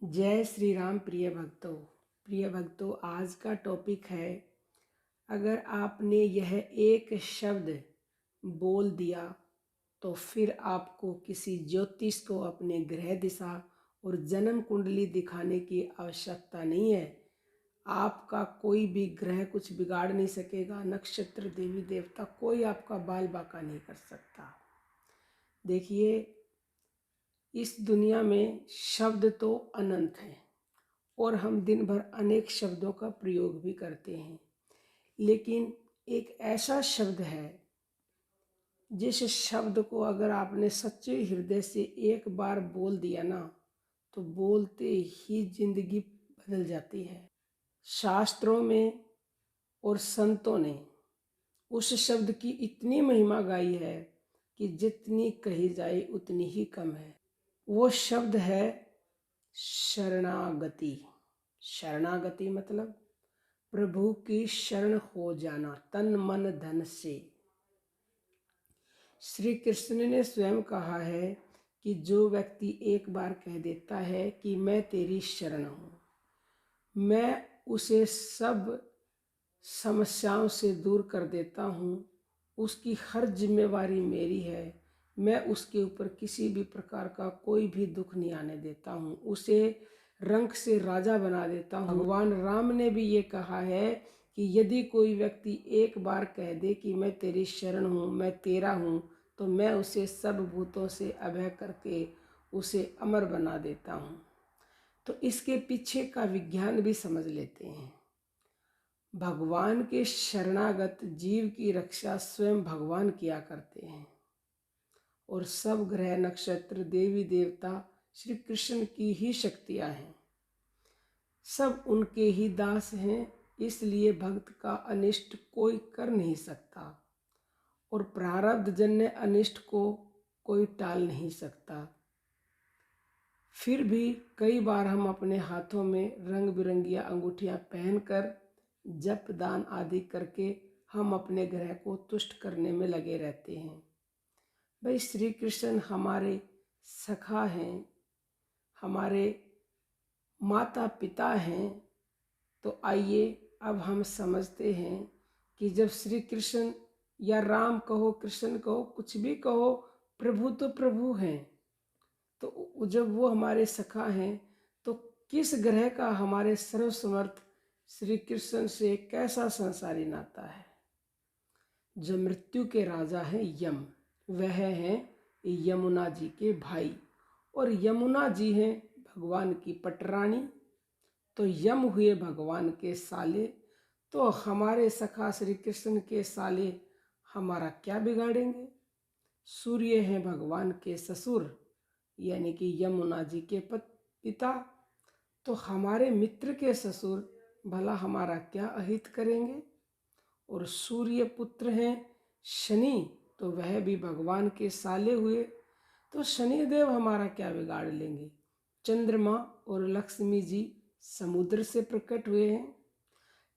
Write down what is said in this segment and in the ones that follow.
जय श्री राम। प्रिय भक्तों, आज का टॉपिक है, अगर आपने यह एक शब्द बोल दिया तो फिर आपको किसी ज्योतिष को अपने ग्रह दिशा और जन्म कुंडली दिखाने की आवश्यकता नहीं है। आपका कोई भी ग्रह कुछ बिगाड़ नहीं सकेगा, नक्षत्र देवी देवता कोई आपका बाल बाका नहीं कर सकता। देखिए, इस दुनिया में शब्द तो अनंत हैं और हम दिन भर अनेक शब्दों का प्रयोग भी करते हैं, लेकिन एक ऐसा शब्द है जिस शब्द को अगर आपने सच्चे हृदय से एक बार बोल दिया ना, तो बोलते ही जिंदगी बदल जाती है। शास्त्रों में और संतों ने उस शब्द की इतनी महिमा गाई है कि जितनी कही जाए उतनी ही कम है। वो शब्द है शरणागति। शरणागति मतलब प्रभु की शरण हो जाना तन मन धन से। श्री कृष्ण ने स्वयं कहा है कि जो व्यक्ति एक बार कह देता है कि मैं तेरी शरण हूँ, मैं उसे सब समस्याओं से दूर कर देता हूँ, उसकी हर जिम्मेवारी मेरी है, मैं उसके ऊपर किसी भी प्रकार का कोई भी दुख नहीं आने देता हूँ, उसे रंक से राजा बना देता हूँ। भगवान राम ने भी ये कहा है कि यदि कोई व्यक्ति एक बार कह दे कि मैं तेरी शरण हूँ, मैं तेरा हूँ, तो मैं उसे सब भूतों से अभय करके उसे अमर बना देता हूँ। तो इसके पीछे का विज्ञान भी समझ लेते हैं। भगवान के शरणागत जीव की रक्षा स्वयं भगवान किया करते हैं और सब ग्रह नक्षत्र देवी देवता श्री कृष्ण की ही शक्तियां हैं, सब उनके ही दास हैं। इसलिए भक्त का अनिष्ट कोई कर नहीं सकता और प्रारब्ध जन्य अनिष्ट को कोई टाल नहीं सकता। फिर भी कई बार हम अपने हाथों में रंग बिरंगियां अंगूठियां पहनकर जप दान आदि करके हम अपने ग्रह को तुष्ट करने में लगे रहते हैं। भाई, श्री कृष्ण हमारे सखा हैं, हमारे माता पिता हैं। तो आइए अब हम समझते हैं कि जब श्री कृष्ण या राम कहो, कृष्ण कहो, कुछ भी कहो, प्रभु तो प्रभु हैं। तो जब वो हमारे सखा हैं तो किस ग्रह का हमारे सर्वसमर्थ श्री कृष्ण से कैसा संसारी नाता है। जो मृत्यु के राजा हैं यम, वह हैं यमुना जी के भाई और यमुना जी हैं भगवान की पटरानी। तो यम हुए भगवान के साले, तो हमारे सखा श्री कृष्ण के साले हमारा क्या बिगाड़ेंगे। सूर्य हैं भगवान के ससुर यानी कि यमुना जी के पिता, तो हमारे मित्र के ससुर भला हमारा क्या अहित करेंगे। और सूर्य पुत्र हैं शनि, तो वह भी भगवान के साले हुए, तो शनिदेव हमारा क्या बिगाड़ लेंगे। चंद्रमा और लक्ष्मी जी समुद्र से प्रकट हुए हैं।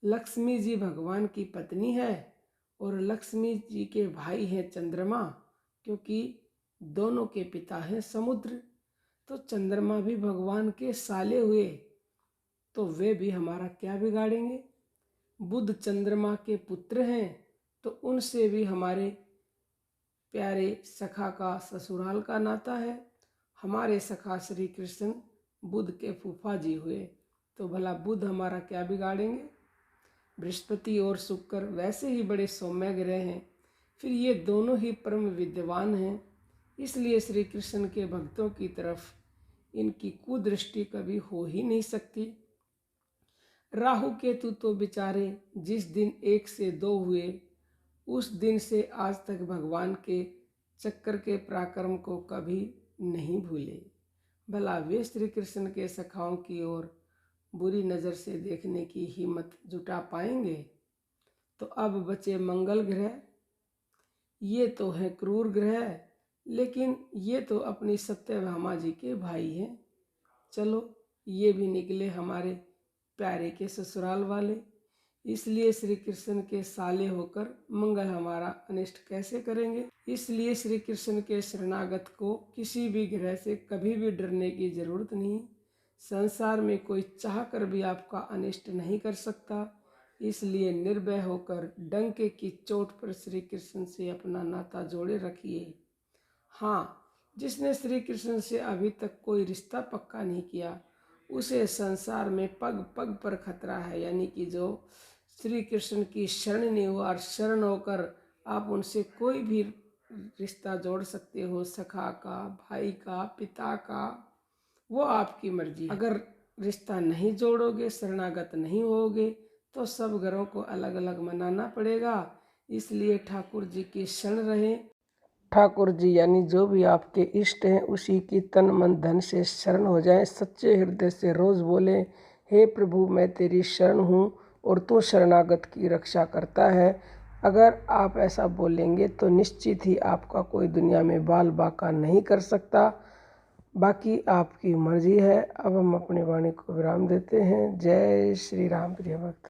लक्ष्मी जी भगवान की पत्नी है और लक्ष्मी जी के भाई हैं चंद्रमा, क्योंकि दोनों के पिता हैं समुद्र। तो चंद्रमा भी भगवान के साले हुए, तो वे भी हमारा क्या बिगाड़ेंगे। बुध चंद्रमा के पुत्र हैं, तो उनसे भी हमारे प्यारे सखा का ससुराल का नाता है। हमारे सखा श्री कृष्ण बुध के फूफा जी हुए, तो भला बुध हमारा क्या बिगाड़ेंगे। बृहस्पति और शुक्र वैसे ही बड़े सौम्य ग्रह हैं, फिर ये दोनों ही परम विद्वान हैं, इसलिए श्री कृष्ण के भक्तों की तरफ इनकी कुदृष्टि कभी हो ही नहीं सकती। राहु केतु तो बेचारे जिस दिन 1 से 2 हुए, उस दिन से आज तक भगवान के चक्कर के पराक्रम को कभी नहीं भूले। भला वे श्री कृष्ण के सखाओं की ओर बुरी नज़र से देखने की हिम्मत जुटा पाएंगे। तो अब बचे मंगल ग्रह, ये तो है क्रूर ग्रह, लेकिन ये तो अपनी सत्यभामा जी के भाई हैं। चलो, ये भी निकले हमारे प्यारे के ससुराल वाले, इसलिए श्री कृष्ण के साले होकर मंगल हमारा अनिष्ट कैसे करेंगे। इसलिए श्री कृष्ण के शरणागत को किसी भी ग्रह से कभी भी डरने की जरूरत नहीं। संसार में कोई चाहकर भी आपका अनिष्ट नहीं कर सकता। इसलिए निर्भय होकर डंके की चोट पर श्री कृष्ण से अपना नाता जोड़े रखिए। हाँ, जिसने श्री कृष्ण से अभी तक कोई रिश्ता पक्का नहीं किया, उसे संसार में पग पग पर खतरा है। यानी कि जो श्री कृष्ण की शरण नहीं हुआ और शरण होकर आप उनसे कोई भी रिश्ता जोड़ सकते हो, सखा का, भाई का, पिता का, वो आपकी मर्जी है। अगर रिश्ता नहीं जोड़ोगे, शरणागत नहीं होगे, तो सब घरों को अलग अलग मनाना पड़ेगा। इसलिए ठाकुर जी की शरण रहें। ठाकुर जी यानी जो भी आपके इष्ट हैं, उसी की तन मन धन से शरण हो जाएं। सच्चे हृदय से रोज बोलें, हे प्रभु मैं तेरी शरण हूँ और तू शरणागत की रक्षा करता है। अगर आप ऐसा बोलेंगे तो निश्चित ही आपका कोई दुनिया में बाल बाका नहीं कर सकता। बाकी आपकी मर्जी है। अब हम अपनी वाणी को विराम देते हैं। जय श्री राम प्रिय भक्त।